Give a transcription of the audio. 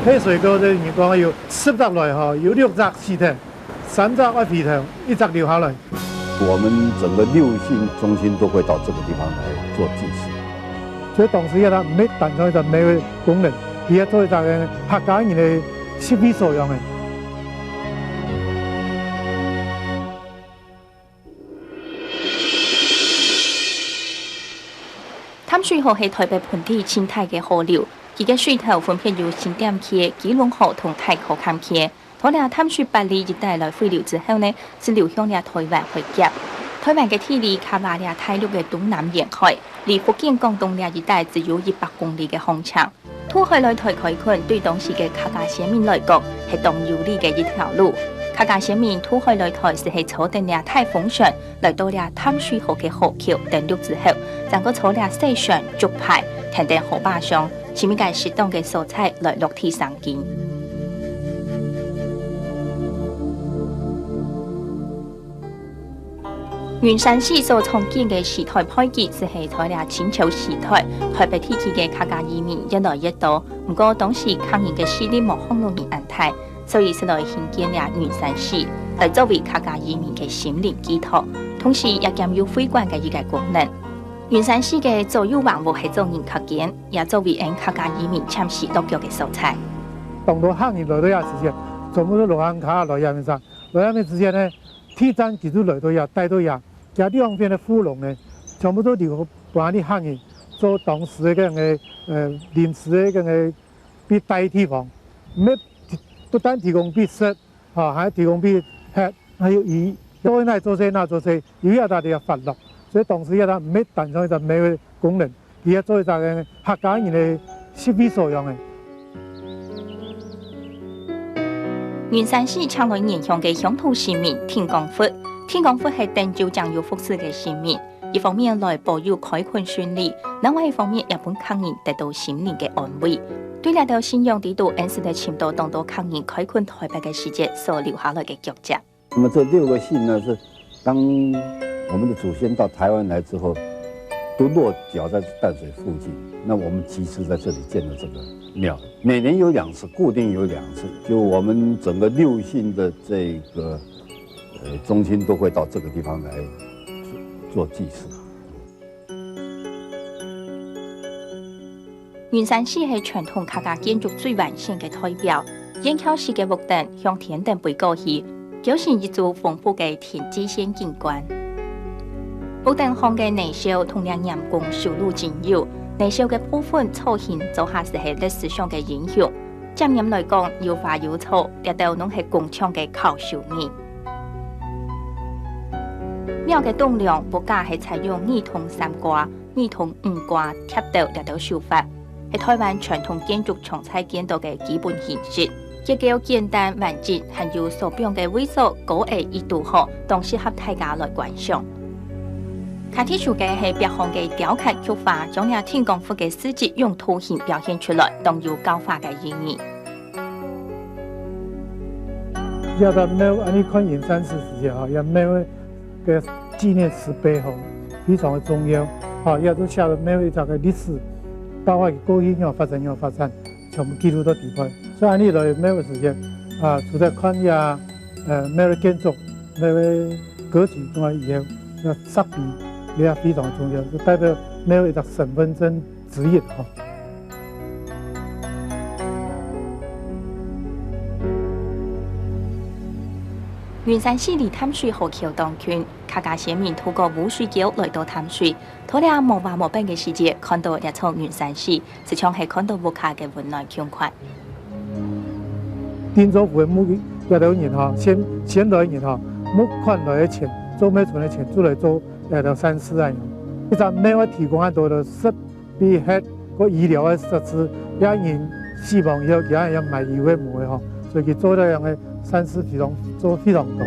黑水沟的你讲有10只来吼，有6只尸体，3只外皮头，1只留下来。我们整个六性中心都会到这个地方来做祭祀。所以当时也他没单纯就没有功能，也做一个客家人的习以所用的。淡水河是台北盆地生态嘅河流，佢嘅水头分别由新店区、基隆河同太口坎区。到了淡水8里一帶來匯流之後呢，是流向了台灣海峽。台灣嘅地理靠埋了大陸嘅東南沿海，離福建廣東了一帶只有100公里嘅航程。土海來台開墾對當時嘅客家先民來講係當有利嘅一條路。客家先民土海來台是係坐定了太風船，來到了淡水河嘅河橋登陸之後，再個坐了細船竹排停在河壩上，前面嘅適當嘅蔬菜來落地生根。圓山市所創建嘅時代配置是係在了清朝時代，台北地區嘅客家移民越來越多。不過當時抗議嘅勢力冇向農民安泰，所以是來興建了圓山市，來作為客家移民嘅心靈寄託，同時也兼有會館嘅一個功能。圓山市嘅左右橫木係做人客建，也作為因客家移民參與落腳嘅素材。當到抗議來到也時間，全部都落行卡來下面上，來下面之前呢，鐵站幾度來到也帶到也。這兩邊的富農呢，全部都留幫啲客人做當時嘅臨時嘅必帶地方，不單提供必食，還提供必吃，還有魚，做那做些那做些，有一大啲法律，所以當時一單唔係單純就沒有功能，而係做一個客家人嘅習以所用嘅。圓山市搶來沿向嘅鄉土市民天光佛。天光佛係鄧州將要服侍嘅市民，一方面來保佑開墾順利，另外一方面也幫客人得到心靈嘅安慰。對呢條信仰地度，因此在簽到當到客人開墾台北嘅時節所留下來嘅腳跡。那麼這6個姓呢，是當我們的祖先到台灣來之後，都落腳在淡水附近。那我們祭祀在這裡建了這個廟，每年有2次，固定有2次，就我們整個6姓的這個。中心都會到這個地方來做祭祀。圓山市係傳統客家建築最完善嘅代表，燕橋式嘅木凳向天頂背過去，表現一組豐富嘅天際線景觀。木凳上嘅內銷同樣人工收錄僅有，內銷嘅部分造型做下是係歷史上嘅英雄。漸年來講，有花有草，呢度攏係工廠嘅烤手藝。廟嘅棟梁不假係採用二筒3掛、2筒5掛貼到呢道手法，係台灣傳統建築常採見到嘅基本形式。結構簡單完整，含有所表嘅位數高矮易度好，當適合大家來觀賞。卡提樹嘅係別項嘅雕刻曲法，將呢天光佛嘅事蹟用圖形表現出來，當有教化嘅意義。要到沒有你看圓山市時間哈，也沒有嘅紀念石碑哈，非常的重要。哈，也都寫了沒有一個歷史，包括過去要發展，全部記錄到地方。所以你來沒有時間啊，除咗看呀，沒有建築，沒有格局同埋以後要識別，也非常重要，就代表沒有一個身份證指引哈。圓山市離淡水河橋當圈，客家先民透過烏水橋來到淡水，到了無話無邊嘅時節，看到一座圓山市，時常係看到屋下嘅溫暖強權。訂咗戶嘅木一條人哈，先來人哈，木款來嘅錢，做咩存嘅錢，做嚟做條山市啊樣。一陣咩話提供很多嘅設備喺個醫療嘅設施，一人希望以後其他人要買醫療嘅冇嘅哈，所以佢做咗樣嘅山市非常多。